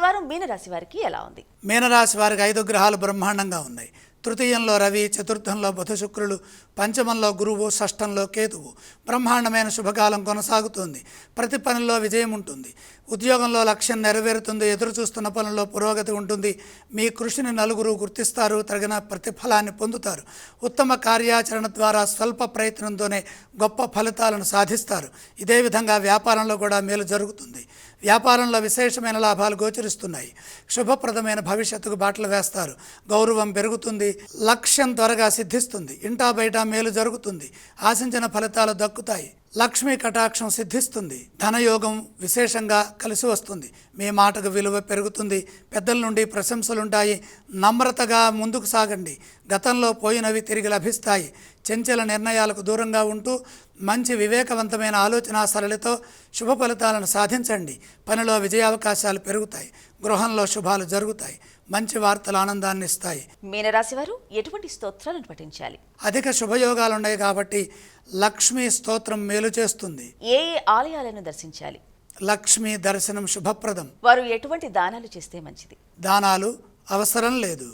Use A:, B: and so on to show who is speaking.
A: వారం మీనరాశి వారికి ఎలా ఉంది?
B: మీనరాశి వారికి 5 గ్రహాలు బ్రహ్మాండంగా ఉన్నాయి. తృతీయంలో రవి, చతుర్థంలో బుధ శుక్రులు, పంచమంలో గురువు, షష్టంలో కేతువు. బ్రహ్మాండమైన శుభకాలం కొనసాగుతుంది. ప్రతి పనిలో విజయం ఉంటుంది. ఉద్యోగంలో లక్ష్యం నెరవేరుతుంది. ఎదురు చూస్తున్న పనుల్లో పురోగతి ఉంటుంది. మీ కృషిని నలుగురు గుర్తిస్తారు. తగిన ప్రతిఫలాన్ని పొందుతారు. ఉత్తమ కార్యాచరణ ద్వారా స్వల్ప ప్రయత్నంతోనే గొప్ప ఫలితాలను సాధిస్తారు. ఇదే విధంగా వ్యాపారంలో కూడా మేలు జరుగుతుంది. వ్యాపారంలో విశేషమైన లాభాలు గోచరిస్తున్నాయి. శుభప్రదమైన భవిష్యత్తుకు బాటలు వేస్తారు. గౌరవం పెరుగుతుంది. లక్ష్యం త్వరగా సిద్ధిస్తుంది. ఇంటా బయట మేలు జరుగుతుంది. ఆశించిన ఫలితాలు దక్కుతాయి. లక్ష్మీ కటాక్షం సిద్ధిస్తుంది. ధనయోగం విశేషంగా కలిసి వస్తుంది. మీ మాటకు విలువ పెరుగుతుంది. పెద్దల నుండి ప్రశంసలుంటాయి. నమ్రతగా ముందుకు సాగండి. గతంలో పోయినవి తిరిగి లభిస్తాయి. చంచల నిర్ణయాలకు దూరంగా ఉంటూ మంచి వివేకవంతమైన ఆలోచన సరళితో శుభ ఫలితాలను సాధించండి. పనిలో విజయావకాశాలు పెరుగుతాయి. గృహంలో శుభాలు జరుగుతాయి. మంచి వార్తలు ఆనందాన్ని ఇస్తాయి.
A: మీనరాశి వారు ఎటువంటి స్తోత్రాలను పఠించాలి?
B: అధిక శుభయోగాలు ఉన్నాయి కాబట్టి లక్ష్మీ స్తోత్రం మేలు చేస్తుంది.
A: ఏ ఆలయాలను దర్శించాలి?
B: లక్ష్మీ దర్శనం శుభప్రదం.
A: వారు ఎటువంటి దానాలు చేస్తే మంచిది?
B: దానాలు అవసరం లేదు.